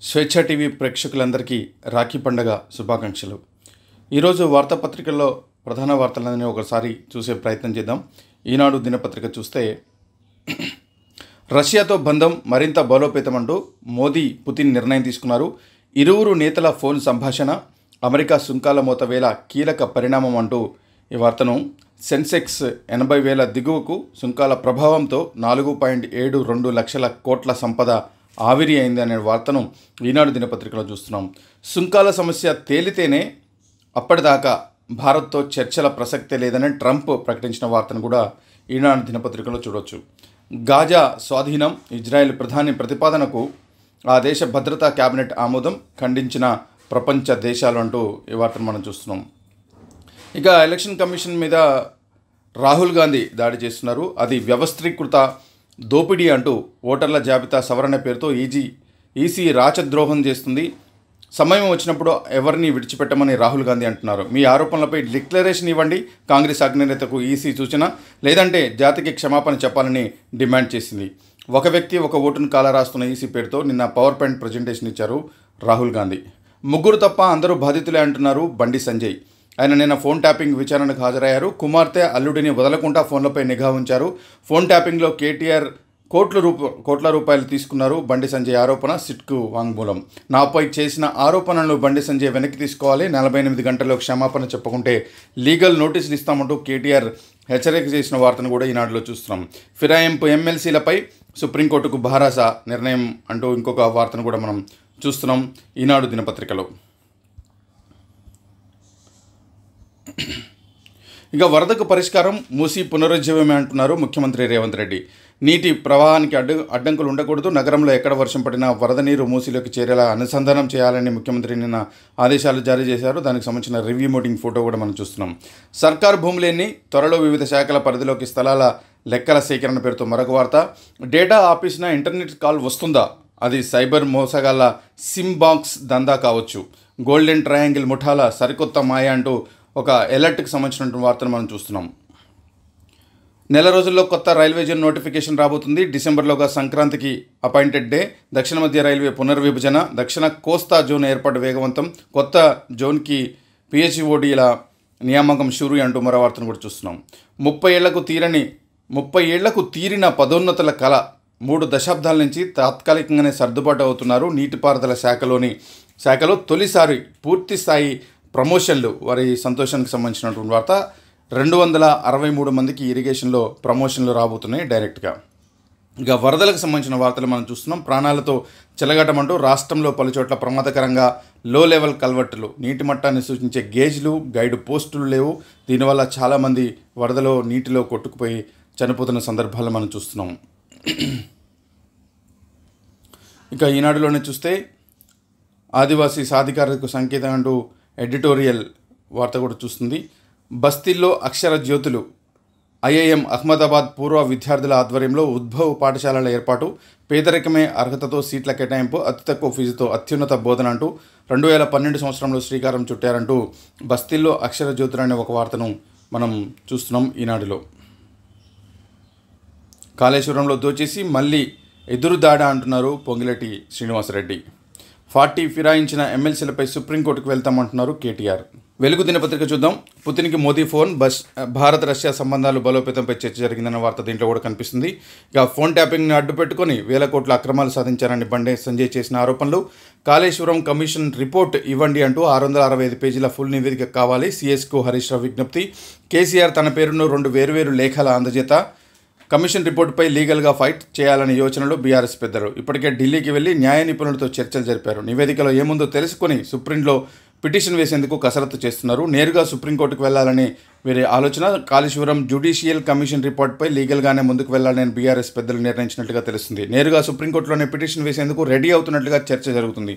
స్వేచ్ఛ టీవీ ప్రేక్షకులందరికీ రాఖీ పండుగ శుభాకాంక్షలు. ఈరోజు వార్తాపత్రికల్లో ప్రధాన వార్తలన్నీ ఒకసారి చూసే ప్రయత్నం చేద్దాం. ఈనాడు దినపత్రిక చూస్తే రష్యాతో బంధం మరింత బలోపేతమంటూ మోదీ పుతిన్ నిర్ణయం తీసుకున్నారు. ఇరువురు నేతల ఫోన్ సంభాషణ అమెరికా సుంకాల మోత వేళ కీలక పరిణామం అంటూ ఈ వార్తను సెన్సెక్స్ 80,000 దిగువకు సుంకాల ప్రభావంతో 4.72 లక్షల కోట్ల సంపద ఆవిరి అయింది అనే వార్తను ఈనాడు దినపత్రికలో చూస్తున్నాం. సుంకాల సమస్య తేలితేనే అప్పటిదాకా భారత్తో చర్చల ప్రసక్తే లేదని ట్రంప్ ప్రకటించిన వార్తను కూడా ఈనాడు దినపత్రికలో చూడవచ్చు. గాజా స్వాధీనం ఇజ్రాయెల్ ప్రధాని ప్రతిపాదనకు ఆ దేశ భద్రతా కేబినెట్ ఆమోదం, ఖండించిన ప్రపంచ దేశాలు అంటూ ఈ వార్తను మనం చూస్తున్నాం. ఇక ఎలక్షన్ కమిషన్ మీద రాహుల్ గాంధీ దాడి చేస్తున్నారు. అది వ్యవస్థీకృత దోపిడీ అంటూ ఓటర్ల జాబితా సవరణ పేరుతో ఈసీ రాచద్రోహం చేస్తుంది. సమయం వచ్చినప్పుడు ఎవరిని విడిచిపెట్టమని రాహుల్ గాంధీ అంటున్నారు. మీ ఆరోపణలపై డిక్లరేషన్ ఇవ్వండి, కాంగ్రెస్ అగ్రనేతకు ఈసీ సూచన, లేదంటే జాతికి క్షమాపణ చెప్పాలని డిమాండ్ చేసింది. ఒక వ్యక్తి ఒక ఓటును కాలరాస్తున్న ఈసీ పేరుతో నిన్న పవర్ పాయింట్ ప్రజెంటేషన్ ఇచ్చారు రాహుల్ గాంధీ. ముగ్గురు తప్ప అందరూ బాధితులే అంటున్నారు బండి సంజయ్. ఆయన నిన్న ఫోన్ ట్యాపింగ్ విచారణకు హాజరయ్యారు. కుమార్తె అల్లుడిని వదలకుండా ఫోన్లపై నిఘా ఉంచారు. ఫోన్ ట్యాపింగ్లో కేటీఆర్ కోట్ల రూపాయలు తీసుకున్నారు. బండి సంజయ్ ఆరోపణ, సిట్కు వాంగ్మూలం. నాపై చేసిన ఆరోపణలను బండి సంజయ్ వెనక్కి తీసుకోవాలి, 48 గంటల్లో క్షమాపణ చెప్పకుంటే లీగల్ నోటీసులు ఇస్తామంటూ కేటీఆర్ హెచ్చరిక చేసిన వార్తను కూడా ఈనాడులో చూస్తున్నాం. ఫిరాయింపు ఎమ్మెల్సీలపై సుప్రీంకోర్టుకు భరోసా నిర్ణయం అంటూ ఇంకొక వార్తను కూడా మనం చూస్తున్నాం ఈనాడు దినపత్రికలో. ఇక వరదకు పరిష్కారం మూసీ పునరుజ్జీవమే అంటున్నారు ముఖ్యమంత్రి రేవంత్ రెడ్డి. నీటి ప్రవాహానికి అడ్డంకులు ఉండకూడదు, నగరంలో ఎక్కడ వర్షం పడినా వరద నీరు మూసీలోకి చేరేలా అనుసంధానం చేయాలని ముఖ్యమంత్రి నిన్న ఆదేశాలు జారీ చేశారు. దానికి సంబంధించిన రివ్యూ మీటింగ్ ఫోటో కూడా మనం చూస్తున్నాం. సర్కారు భూములేని త్వరలో వివిధ శాఖల పరిధిలోకి స్థలాల లెక్కల సేకరణ పేరుతో మరొక వార్త. డేటా ఆపేసిన ఇంటర్నెట్ కాల్ వస్తుందా? అది సైబర్ మోసగాళ్ల సిమ్ బాక్స్ దందా కావచ్చు. గోల్డెన్ ట్రయాంగిల్ ముఠాల సరికొత్త మాయ అంటూ ఒక అలర్ట్కి సంబంధించిన వార్తను మనం చూస్తున్నాం. నెల రోజుల్లో కొత్త రైల్వే జోన్ నోటిఫికేషన్ రాబోతుంది. డిసెంబర్లోగా సంక్రాంతికి అపాయింటెడ్ డే. దక్షిణ మధ్య రైల్వే పునర్విభజన, దక్షిణ కోస్తా జోన్ ఏర్పాటు వేగవంతం. కొత్త జోన్కి పిహెచ్ఓడీల నియామకం షురు అంటూ మరో వార్తను కూడా చూస్తున్నాం. 30 ఏళ్లకు తీరిన పదోన్నతుల కళ 3 దశాబ్దాల నుంచి తాత్కాలికంగానే సర్దుబాటు అవుతున్నారు. నీటిపారుదల శాఖలో తొలిసారి పూర్తి స్థాయి ప్రమోషన్లు. వారి సంతోషానికి సంబంధించినటువంటి వార్త. 263 మందికి ఇరిగేషన్లో ప్రమోషన్లు రాబోతున్నాయి డైరెక్ట్గా. ఇక వరదలకు సంబంధించిన వార్తలు మనం చూస్తున్నాం. ప్రాణాలతో చెలగటమంటూ రాష్ట్రంలో పలుచోట్ల ప్రమాదకరంగా లో లెవెల్ కల్వర్టులు, నీటి మట్టాన్ని సూచించే గేజ్లు, గైడ్ పోస్టులు లేవు. దీనివల్ల చాలామంది వరదలో నీటిలో కొట్టుకుపోయి చనిపోతున్న సందర్భాలు మనం చూస్తున్నాం. ఇక ఈనాడులోనే చూస్తే ఆదివాసీ సాధికారతకు సంకేతం అంటూ ఎడిటోరియల్ వార్త కూడా చూస్తుంది. బస్తీల్లో అక్షర జ్యోతులు. ఐఐఎం అహ్మదాబాద్ పూర్వ విద్యార్థుల ఆధ్వర్యంలో ఉద్భవ పాఠశాలల ఏర్పాటు, పేదరికమే అర్హతతో సీట్ల కేటాయింపు, అతి తక్కువ ఫీజుతో అత్యున్నత బోధన అంటూ 2012 సంవత్సరంలో శ్రీకారం చుట్టారంటూ బస్తీల్లో అక్షర జ్యోతులు అనే ఒక వార్తను మనం చూస్తున్నాం ఈనాడులో. కాళేశ్వరంలో దోచేసి మళ్ళీ ఎదురుదాడ అంటున్నారు పొంగిరెడ్డి శ్రీనివాసరెడ్డి. 40 ఫిరాయించిన ఎమ్మెల్సీలపై సుప్రీంకోర్టుకు వెళ్తామంటున్నారు కేటీఆర్. వెలుగు దినపత్రిక చూద్దాం. పుతిన్కి మోదీ ఫోన్, భారత్ రష్యా సంబంధాలు బలోపేతంపై చర్చ జరిగిందన్న వార్త దీంట్లో కూడా కనిపిస్తుంది. ఇక ఫోన్ ట్యాపింగ్ని అడ్డుపెట్టుకొని 1000 కోట్ల అక్రమాలు సాధించారని బండి సంజయ్ చేసిన ఆరోపణలు. కాళేశ్వరం కమిషన్ రిపోర్ట్ ఇవ్వండి అంటూ 665 పేజీల ఫుల్ నివేదిక కావాలి. సిఎస్కు హరీష్ రావు విజ్ఞప్తి. కేసీఆర్ తన పేరును 2 వేర్వేరు లేఖల అందజేత. కమిషన్ రిపోర్టుపై లీగల్గా ఫైట్ చేయాలనే యోచనలో బీఆర్ఎస్ పెద్దలు ఇప్పటికే ఢిల్లీకి వెళ్లి న్యాయ నిపుణులతో చర్చలు జరిపారు. నివేదికలో ఏముందో తెలుసుకుని సుప్రీంలో పిటిషన్ వేసేందుకు కసరత్తు చేస్తున్నారు. నేరుగా సుప్రీంకోర్టుకు వెళ్లాలని వీరి ఆలోచన. కాళేశ్వరం జ్యుడిషియల్ కమిషన్ రిపోర్టుపై లీగల్గానే ముందుకు వెళ్లాలని బీఆర్ఎస్ పెద్దలు నిర్ణయించినట్లుగా తెలుస్తుంది. నేరుగా సుప్రీంకోర్టులోనే పిటిషన్ వేసేందుకు రెడీ అవుతున్నట్లుగా చర్చ జరుగుతుంది.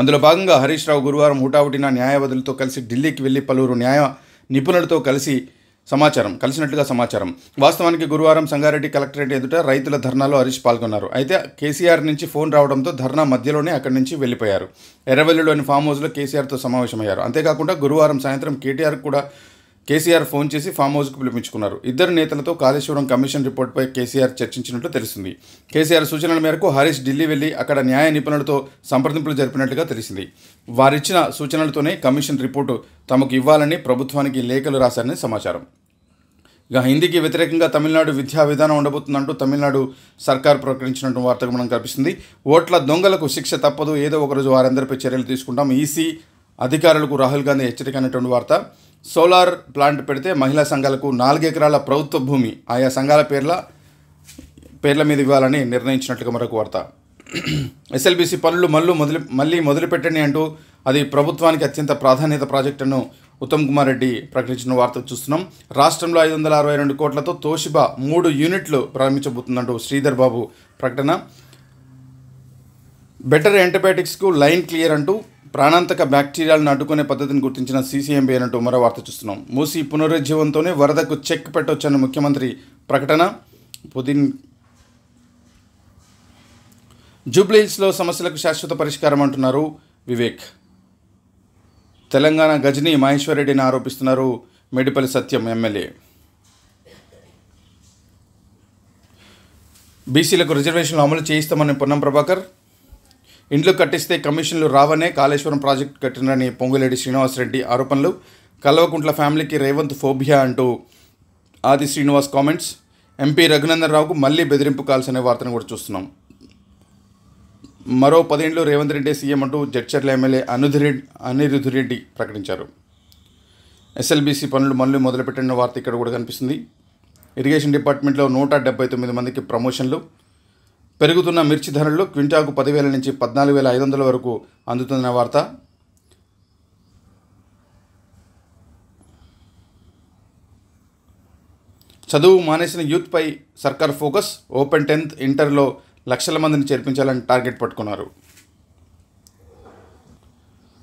అందులో భాగంగా హరీష్ రావు గురువారం హుటాహుటిన న్యాయవాదులతో కలిసి ఢిల్లీకి వెళ్లి పలువురు న్యాయ నిపుణులతో కలిసినట్లుగా సమాచారం. వాస్తవానికి గురువారం సంగారెడ్డి కలెక్టరేట్ ఎదుట రైతుల ధర్నాలో హరీష్ పాల్గొన్నారు. అయితే కేసీఆర్ నుంచి ఫోన్ రావడంతో ధర్నా మధ్యలోనే అక్కడి నుంచి వెళ్లిపోయారు. ఎర్రవెల్లిలోని ఫామ్ హౌస్లో కేసీఆర్తో సమావేశమయ్యారు. అంతేకాకుండా గురువారం సాయంత్రం కేటీఆర్ కూడా కేసీఆర్ ఫోన్ చేసి ఫామ్ హౌస్కు పిలిపించుకున్నారు. ఇద్దరు నేతలతో కాళేశ్వరం కమిషన్ రిపోర్టుపై కేసీఆర్ చర్చించినట్లు తెలిసింది. కేసీఆర్ సూచనల మేరకు హరీష్ ఢిల్లీ వెళ్లి అక్కడ న్యాయ నిపుణులతో సంప్రదింపులు జరిపినట్లుగా తెలిసింది. వారిచ్చిన సూచనలతోనే కమిషన్ రిపోర్టు తమకు ఇవ్వాలని ప్రభుత్వానికి లేఖలు రాశారని సమాచారం. ఇక హిందీకి వ్యతిరేకంగా తమిళనాడు విద్యా విధానం ఉండబోతుందంటూ తమిళనాడు సర్కార్ ప్రకటించినట్టు వార్తకు మనం కనిపిస్తుంది. ఓట్ల దొంగలకు శిక్ష తప్పదు, ఏదో ఒకరోజు వారందరిపై చర్యలు తీసుకుంటాం, ఈసీ అధికారులకు రాహుల్ గాంధీ హెచ్చరిక అనేటువంటి వార్త. సోలార్ ప్లాంట్ పెడితే మహిళా సంఘాలకు 4 ఎకరాల ప్రభుత్వ భూమి ఆయా సంఘాల పేర్ల మీద ఇవ్వాలని నిర్ణయించినట్లుగా మరొక వార్త. ఎస్ఎల్బీసీ పనులు మళ్ళీ మొదలుపెట్టండి అంటూ అది ప్రభుత్వానికి అత్యంత ప్రాధాన్యత ప్రాజెక్టును ఉత్తమ్ కుమార్ రెడ్డి ప్రకటించిన వార్త చూస్తున్నాం. రాష్ట్రంలో 562 కోట్లతో తోషిబా 3 యూనిట్లు ప్రారంభించబోతుందంటూ శ్రీధర్ బాబు ప్రకటన. బెటర్ యాంటీబయాటిక్స్కు లైన్ క్లియర్ అంటూ ప్రాణాంతక బ్యాక్టీరియాలను అడ్డుకునే పద్ధతిని గుర్తించిన సీసీఎంబీ అంటూ మరో వార్త చూస్తున్నాం. మూసీ పునరుజ్జీవంతోనే వరదకు చెక్ పెట్టొచ్చన్న ముఖ్యమంత్రి ప్రకటన. జూబ్లీహిల్స్లో సమస్యలకు శాశ్వత పరిష్కారం అంటున్నారు వివేక్. తెలంగాణ గజనీ మహేశ్వర్ రెడ్డిని ఆరోపిస్తున్నారు మేడిపల్లి సత్యం ఎమ్మెల్యే. బీసీలకు రిజర్వేషన్లు అమలు చేయిస్తామని పొన్నం ప్రభాకర్. ఇండ్లు కట్టిస్తే కమిషన్లు రావనే కాళేశ్వరం ప్రాజెక్టు కట్టినని పొంగులేటి శ్రీనివాసరెడ్డి ఆరోపణలు. కల్వకుంట్ల ఫ్యామిలీకి రేవంత్ ఫోబియా అంటూ ఆది శ్రీనివాస్ కామెంట్స్. ఎంపీ రఘునందన్ రావుకు మళ్ళీ బెదిరింపు కాల్స్ అనే వార్తను కూడా చూస్తున్నాం. మరో 10 ఏళ్లు రేవంత్ రెడ్డి సీఎం అంటూ జడ్చర్ల ఎమ్మెల్యే అనిరుద్ధ్ రెడ్డి ప్రకటించారు. ఎస్ఎల్బీసీ పనులు మళ్ళీ మొదలుపెట్టిన వార్త ఇక్కడ కూడా కనిపిస్తుంది. ఇరిగేషన్ డిపార్ట్మెంట్లో 179 మందికి ప్రమోషన్లు. పెరుగుతున్న మిర్చి ధరలు క్వింటాకు 10,000 నుంచి 14,500 వరకు అందుతున్న వార్త. చదువు మానేసిన యూత్పై సర్కార్ ఫోకస్. ఓపెన్ 10th ఇంటర్లో లక్షల మందిని చేర్పించాలని టార్గెట్ పట్టుకున్నారు.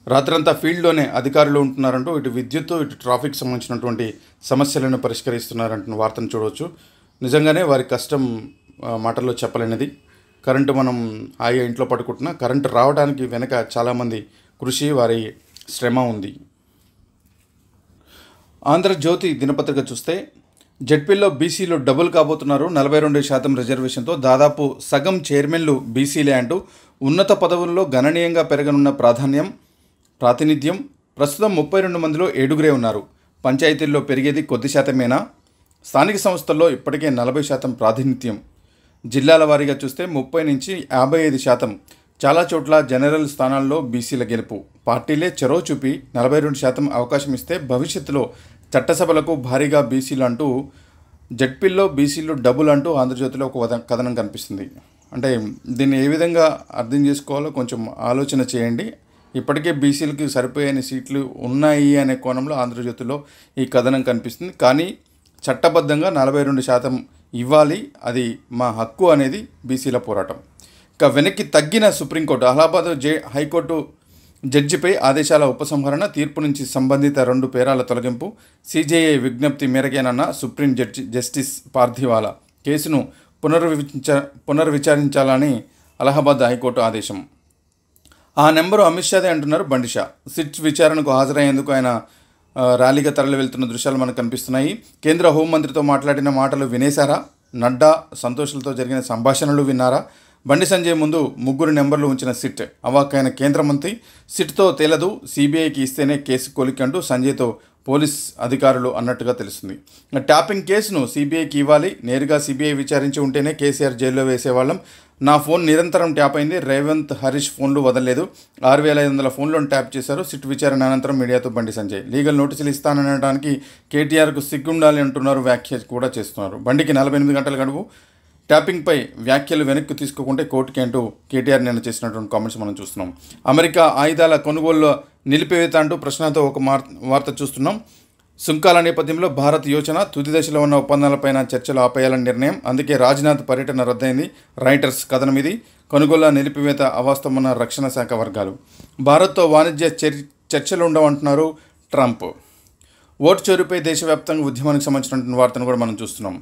రాత్రంతా ఫీల్డ్లోనే అధికారులు ఉంటున్నారంటూ ఇటు విద్యుత్తు ఇటు ట్రాఫిక్ సంబంధించినటువంటి సమస్యలను పరిష్కరిస్తున్నారంటున్న వార్తను చూడవచ్చు. నిజంగానే వారి కష్టం మాటల్లో చెప్పలేనిది. కరెంటు మనం హాయిగా ఇంట్లో పడుకుంటున్నా కరెంటు రావడానికి వెనక చాలామంది కృషి వారి శ్రమ ఉంది. ఆంధ్రజ్యోతి దినపత్రిక చూస్తే జెడ్పీలో బీసీలు డబుల్ కాబోతున్నారు. 42% రిజర్వేషన్తో దాదాపు సగం చైర్మన్లు బీసీలే అంటూ ఉన్నత పదవుల్లో గణనీయంగా పెరగనున్న ప్రాతినిధ్యం. ప్రస్తుతం 32 మందిలో 7గురే ఉన్నారు. పంచాయతీల్లో పెరిగేది కొద్ది శాతమేనా? స్థానిక సంస్థల్లో ఇప్పటికే 40% ప్రాతినిధ్యం. జిల్లాల వారీగా చూస్తే 30 నుంచి 55%. చాలా చోట్ల జనరల్ స్థానాల్లో బీసీల గెలుపు. పార్టీలే చొరవ చూపి 42% అవకాశం ఇస్తే భవిష్యత్తులో చట్టసభలకు భారీగా బీసీలు అంటూ జెడ్పీల్లో బీసీలు డబుల్ అంటూ ఆంధ్రజ్యోతిలో ఒక కథనం కనిపిస్తుంది. అంటే దీన్ని ఏ విధంగా అర్థం చేసుకోవాలో కొంచెం ఆలోచన చేయండి. ఇప్పటికే బీసీలకి సరిపోయే సీట్లు ఉన్నాయి అనే కోణంలో ఆంధ్రజ్యోతిలో ఈ కథనం కనిపిస్తుంది. కానీ చట్టబద్ధంగా 42% ఇవ్వాలి, అది మా హక్కు అనేది బీసీల పోరాటం. ఇక వెనక్కి తగ్గిన సుప్రీంకోర్టు. అలహాబాద్ హైకోర్టు జడ్జిపై ఆదేశాల ఉపసంహరణ. తీర్పు నుంచి సంబంధిత 2 పేరాల తొలగింపు. సీజేఐ విజ్ఞప్తి మేరకేనన్న సుప్రీం జస్టిస్ పార్థివాలా. కేసును పునర్విచారించాలని అలహాబాద్ హైకోర్టు ఆదేశం. ఆ నెంబరు అమిత్ షాదే అంటున్నారు బండి షా. సిట్ విచారణకు హాజరయ్యేందుకు ఆయన ర్యాలీగా తరలి వెళ్తున్న దృశ్యాలు మనకు కనిపిస్తున్నాయి. కేంద్ర హోంమంత్రితో మాట్లాడిన మాటలు వినేశారా? నడ్డా సంతోష్లతో జరిగిన సంభాషణలు విన్నారా? బండి సంజయ్ ముందు 3 నెంబర్లు ఉంచిన సిట్. అవాక్కైన కేంద్ర మంత్రి. సిట్తో తేలదు, సిబిఐకి ఇస్తేనే కేసు కొలికంటూ సంజయ్తో పోలీస్ అధికారులు అన్నట్టుగా తెలుస్తుంది. ట్యాపింగ్ కేసును సిబిఐకి ఇవ్వాలి, నేరుగా సిబిఐ విచారించి ఉంటేనే కేసీఆర్ జైల్లో వేసేవాళ్ళం. నా ఫోన్ నిరంతరం ట్యాప్ అయింది. రేవంత్ హరీష్ ఫోన్లు వదలలేదు. 6,500 ఫోన్లను ట్యాప్ చేశారు. సిట్ విచారణ అనంతరం మీడియాతో బండి సంజయ్. లీగల్ నోటీసులు ఇస్తాననడానికి కేటీఆర్కు సిగ్గుండాలి అంటున్నారు. వ్యాఖ్య కూడా చేస్తున్నారు. బండికి 48 గంటల గడువు. ట్యాపింగ్పై వ్యాఖ్యలు వెనక్కి తీసుకోకుంటే కోర్టుకి అంటూ కేటీఆర్ నిన్న చేసినటువంటి కామెంట్స్ మనం చూస్తున్నాం. అమెరికా ఆయుధాల కొనుగోలు నిలిపివేత అంటూ ప్రశ్నతో ఒక వార్త చూస్తున్నాం. సుంకాల నేపథ్యంలో భారత్ యోచన. తుది దశలో ఉన్న ఒప్పందాలపైన చర్చలు ఆపేయాలని నిర్ణయం. అందుకే రాజ్నాథ్ పర్యటన రద్దయింది. రైటర్స్ కథనం ఇది. కొనుగోళ్ల నిలిపివేత అవాస్తవమన్న రక్షణ శాఖ వర్గాలు. భారత్తో వాణిజ్య చర్చలు ఉండవంటున్నారు ట్రంప్. ఓటు చోరీపై దేశవ్యాప్తంగా ఉద్యమానికి సంబంధించినటువంటి వార్తను కూడా మనం చూస్తున్నాం.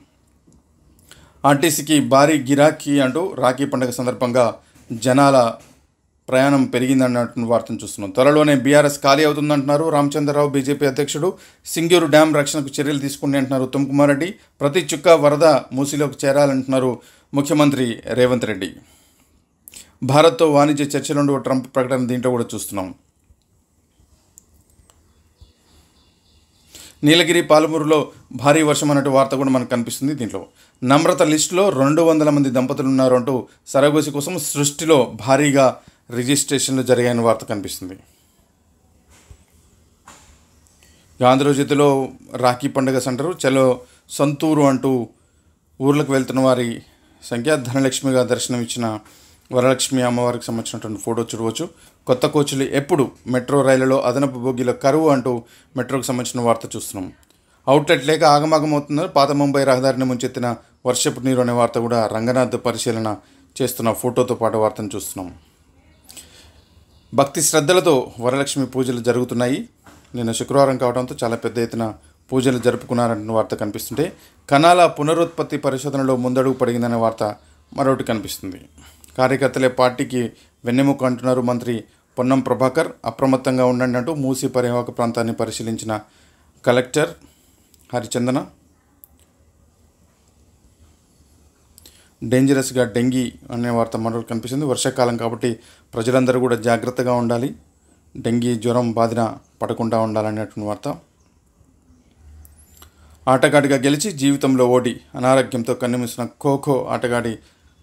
ఆర్టీసీకి భారీ గిరాకీ అంటూ రాఖీ పండుగ సందర్భంగా జనాల ప్రయాణం పెరిగిందన్నటువంటి వార్తను చూస్తున్నాం. త్వరలోనే బీఆర్ఎస్ ఖాళీ అవుతుందంటున్నారు రామచంద్రరావు. బీజేపీ అధ్యక్షుడు సింగూరు డ్యాం రక్షణకు చర్యలు తీసుకుని అంటున్నారు ఉత్తమ్ కుమార్ రెడ్డి. ప్రతి చుక్క వరద మూసీలోకి చేరాలంటున్నారు ముఖ్యమంత్రి రేవంత్ రెడ్డి. భారత్తో వాణిజ్య చర్చలుండి ట్రంప్ ప్రకటన దీంట్లో కూడా చూస్తున్నాం. నీలగిరి పాలమూరులో భారీ వర్షం అన్నట్టు వార్త కూడా మనకు కనిపిస్తుంది. దీంట్లో నమ్రత లిస్టులో 200 మంది దంపతులు ఉన్నారు అంటూ సరగోసి కోసం సృష్టిలో భారీగా రిజిస్ట్రేషన్లు జరిగాయని వార్త కనిపిస్తుంది. ఆంధ్రజ్యోతిలో రాఖీ పండుగ సెంటరు చలో సొంతూరు అంటూ ఊర్లకు వెళ్తున్న వారి సంఖ్య ధనలక్ష్మిగా దర్శనమిచ్చిన వరలక్ష్మి అమ్మవారికి సంబంధించినటువంటి ఫోటో చూడవచ్చు. కొత్త కోచ్లు ఎప్పుడు మెట్రో రైళ్లలో అదనపు బోగీల కరువు అంటూ మెట్రోకి సంబంధించిన వార్త చూస్తున్నాం. అవుట్లెట్ లేక ఆగమాగం అవుతున్నారు. పాత ముంబై రహదారిని ముంచెత్తిన వర్షపు నీరు అనే వార్త కూడా రంగనాథ్ పరిశీలన చేస్తున్న ఫోటోతో పాటు వార్తను చూస్తున్నాం. భక్తి శ్రద్ధలతో వరలక్ష్మి పూజలు జరుగుతున్నాయి. నిన్న శుక్రవారం కావడంతో చాలా పెద్ద ఎత్తున పూజలు జరుపుకున్నారంటున్న వార్త కనిపిస్తుంటే కణాల పునరుత్పత్తి పరిశోధనలో ముందడుగు పడిగిందనే వార్త మరొకటి కనిపిస్తుంది. కార్యకర్తలే పార్టీకి వెన్నెముక అంటున్నారు మంత్రి పొన్నం ప్రభాకర్. అప్రమత్తంగా ఉండండి అంటూ మూసీ పరివాహక ప్రాంతాన్ని పరిశీలించిన కలెక్టర్ హరిచందన. డేంజరస్గా డెంగీ అనే వార్త మరొకటి కనిపిస్తుంది. వర్షాకాలం కాబట్టి ప్రజలందరూ కూడా జాగ్రత్తగా ఉండాలి, డెంగీ జ్వరం బాధిన పడకుండా ఉండాలనేటువంటి వార్త. ఆటగాడిగా గెలిచి జీవితంలో ఓడి అనారోగ్యంతో కన్నుమూసిన ఖోఖో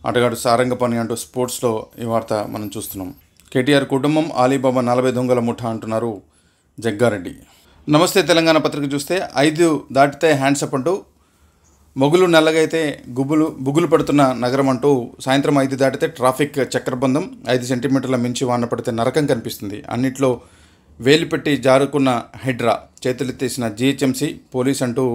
ఆటగాడు సారంగపాణి అంటూ స్పోర్ట్స్లో ఈ వార్త మనం చూస్తున్నాం. కేటీఆర్ కుటుంబం ఆలీబాబా 40 దొంగల ముఠా అంటున్నారు జగ్గారెడ్డి. నమస్తే తెలంగాణ పత్రిక చూస్తే 5 దాటితే హ్యాండ్సప్ అంటూ మొగులు నల్లగైతే బుగులు పడుతున్న నగరం అంటూ సాయంత్రం 5 దాటితే ట్రాఫిక్ చక్రబంధం. 5 సెంటీమీటర్ల మించి వాన పడితే నరకం కనిపిస్తుంది. అన్నిట్లో వేలు పెట్టి జారుకున్న హైడ్రా, చేతులెత్తేసిన జీహెచ్ఎంసీ పోలీస్ అంటూ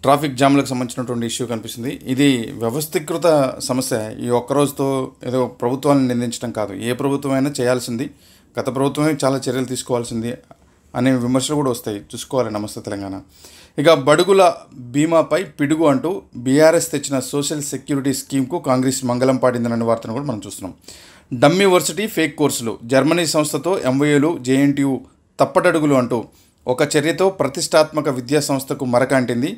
ట్రాఫిక్ జామ్లకు సంబంధించినటువంటి ఇష్యూ కనిపిస్తుంది. ఇది వ్యవస్థీకృత సమస్య. ఈ ఒక్కరోజుతో ఏదో ప్రభుత్వాన్ని నిందించడం కాదు, ఏ ప్రభుత్వమైనా చేయాల్సింది. గత ప్రభుత్వమే చాలా చర్యలు తీసుకోవాల్సింది అనే విమర్శలు కూడా వస్తాయి, చూసుకోవాలి. నమస్తే తెలంగాణ. ఇక బడుగుల బీమాపై పిడుగు అంటూ బీఆర్ఎస్ తెచ్చిన సోషల్ సెక్యూరిటీ స్కీమ్కు కాంగ్రెస్ మంగళం పాడిందనే వార్తను కూడా మనం చూస్తున్నాం. డమ్మీ వర్సిటీ ఫేక్ కోర్సులు, జర్మనీ సంస్థతో ఎంఓయూలు, జేఎన్టీయూ తప్పటడుగులు అంటూ ఒక చర్యతో ప్రతిష్టాత్మక విద్యా సంస్థకు మరకంటింది.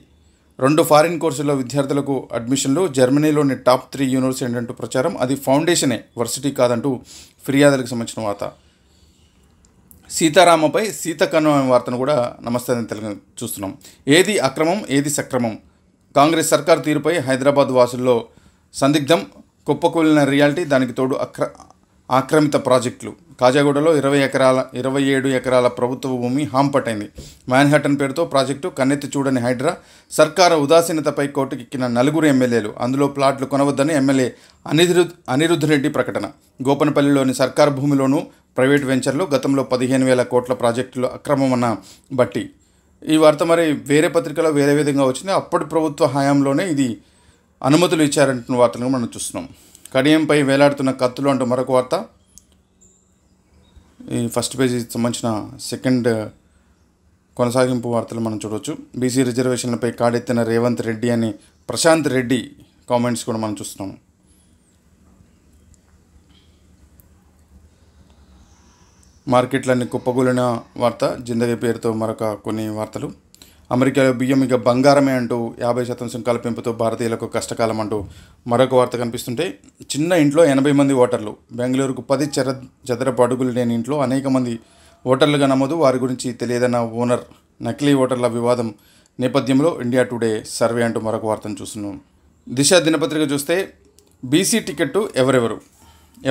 2 ఫారిన్ కోర్సుల్లో విద్యార్థులకు అడ్మిషన్లు, జర్మనీలోని టాప్ 3 యూనివర్సిటీ అంటూ ప్రచారం. అది ఫౌండేషనే, వర్సిటీ కాదంటూ ఫిర్యాదులకు సంబంధించిన వార్త. సీతారామపై సీతకన్ను అనే వార్తను కూడా నమస్తే తెలుగు చూస్తున్నాం. ఏది అక్రమం ఏది సక్రమం, కాంగ్రెస్ సర్కార్ తీరుపై హైదరాబాద్ వాసుల్లో సందిగ్ధం. కుప్పకూలిన రియాలిటీ, దానికి తోడు ఆక్రమిత ప్రాజెక్టులు. కాజాగూడలో 27 ఎకరాల ప్రభుత్వ భూమి హాంపట్టైంది. మ్యాన్హాటన్ పేరుతో ప్రాజెక్టు, కన్నెత్తి చూడని హైడ్రా. సర్కారు ఉదాసీనతపై కోర్టుకెక్కిన 4 ఎమ్మెల్యేలు. అందులో ప్లాట్లు కొనవద్దని ఎమ్మెల్యే అనిరుద్ధ్ రెడ్డి ప్రకటన. గోపనపల్లిలోని సర్కారు భూమిలోనూ ప్రైవేట్ వెంచర్లు. గతంలో 15,000 కోట్ల ప్రాజెక్టులు అక్రమమన్న బట్టి. ఈ వార్త మరి వేరే పత్రికలో వేరే విధంగా వచ్చింది. అప్పటి ప్రభుత్వ హయాంలోనే ఇది అనుమతులు ఇచ్చారంటున్న వార్తలను మనం చూస్తున్నాం. కడియంపై వేలాడుతున్న కత్తులు అంటూ మరొక వార్త. ఈ ఫస్ట్ పేజీకి సంబంధించిన సెకండ్ కొనసాగింపు వార్తలు మనం చూడవచ్చు. బీసీ రిజర్వేషన్లపై కాడెత్తిన రేవంత్ రెడ్డి అని ప్రశాంత్ రెడ్డి కామెంట్స్ కూడా మనం చూస్తున్నాం. మార్కెట్లన్నీ కుప్పగూలిన వార్త. జిందగీ పేరుతో మరొక కొన్ని వార్తలు. అమెరికాలో బియ్యం ఇక బంగారమే అంటూ 50% సుంకాల పెంపుతో భారతీయులకు కష్టకాలం అంటూ మరొక వార్త కనిపిస్తుంటే, చిన్న ఇంట్లో 80 మంది ఓటర్లు. బెంగళూరుకు 10 చదరపు అడుగులు లేని ఇంట్లో అనేక మంది ఓటర్లుగా నమోదు. వారి గురించి తెలియదన్న ఓనర్. నకిలీ ఓటర్ల వివాదం నేపథ్యంలో ఇండియా టుడే సర్వే అంటూ మరొక వార్తను చూస్తున్నాం. దిశ దినపత్రిక చూస్తే బీసీ టికెట్టు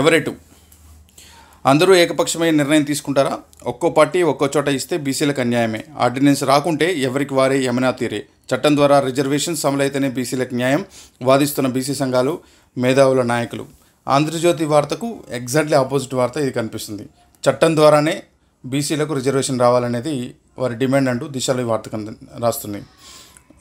ఎవరెటు అందరూ ఏకపక్షమైన నిర్ణయం తీసుకుంటారా? ఒక్కో పార్టీ ఒక్కో చోట ఇస్తే బీసీలకు అన్యాయమే. ఆర్డినెన్స్ రాకుంటే ఎవరికి వారే యమునా తీరే. చట్టం ద్వారా రిజర్వేషన్స్ అమలైతేనే బీసీలకు న్యాయం వాదిస్తున్న బీసీ సంఘాలు, మేధావుల నాయకులు. ఆంధ్రజ్యోతి వార్తకు ఎగ్జాక్ట్లీ ఆపోజిట్ వార్త ఇది కనిపిస్తుంది. చట్టం ద్వారానే బీసీలకు రిజర్వేషన్ రావాలనేది వారి డిమాండ్ అంటూ దిశలో ఈ వార్త రాస్తుంది.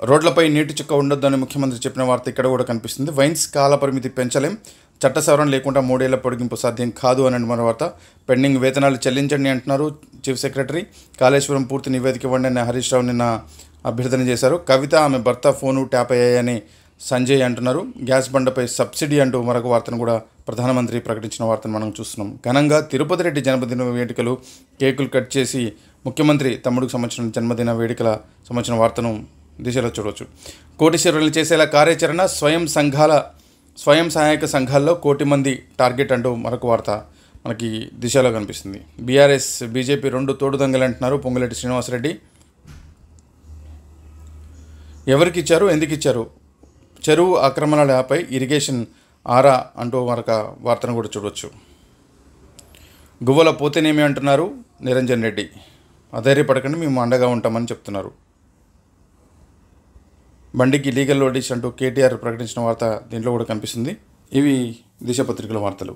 రోడ్లపై నీటి చుక్క ఉండొద్దని ముఖ్యమంత్రి చెప్పిన వార్త ఇక్కడ కూడా కనిపిస్తుంది. వైన్స్ కాల పరిమితి పెంచలేం, చట్ట సవరణ లేకుండా 3 ఏళ్ల పొడిగింపు సాధ్యం కాదు అని మరో వార్త. పెండింగ్ వేతనాలు చెల్లించండి అంటున్నారు చీఫ్ సెక్రటరీ. కాళేశ్వరం పూర్తి నివేదిక ఇవ్వండి అని హరీష్ రావు నిన్న అభ్యర్థన చేశారు. కవిత ఆమె భర్త ఫోను ట్యాప్ అయ్యాయని సంజయ్ అంటున్నారు. గ్యాస్ బండపై సబ్సిడీ అంటూ మరొక వార్తను కూడా ప్రధానమంత్రి ప్రకటించిన వార్తను మనం చూస్తున్నాం. ఘనంగా తిరుపతి రెడ్డి జన్మదిన వేడుకలు, కేకులు కట్ చేసి ముఖ్యమంత్రి తమ్ముడికి సంబంధించిన జన్మదిన వేడుకల సంబంధించిన వార్తను దిశలో చూడవచ్చు. కోటీశ్వరులు చేసేలా కార్యాచరణ, స్వయం సహాయక సంఘాల్లో 1 కోటి మంది టార్గెట్ అంటూ మరొక వార్త మనకి దిశలో కనిపిస్తుంది. బీఆర్ఎస్ బీజేపీ 2 తోడుదంగలు అంటున్నారు పొంగులేటి శ్రీనివాసరెడ్డి. ఎవరికి ఇచ్చారు, ఎందుకు ఇచ్చారు, చెరువు ఆక్రమణలపై ఇరిగేషన్ ఆరా అంటూ మరొక వార్తను కూడా చూడవచ్చు. గువ్వల పోతేనేమి అంటున్నారు నిరంజన్ రెడ్డి. అధైర్యపడకండి, మేము అండగా ఉంటామని చెప్తున్నారు. బండికి లీగల్ నోటీస్ అంటూ కేటీఆర్ ప్రకటించిన వార్త దీంట్లో కూడా కనిపిస్తుంది. ఇవి దిశ పత్రికల వార్తలు.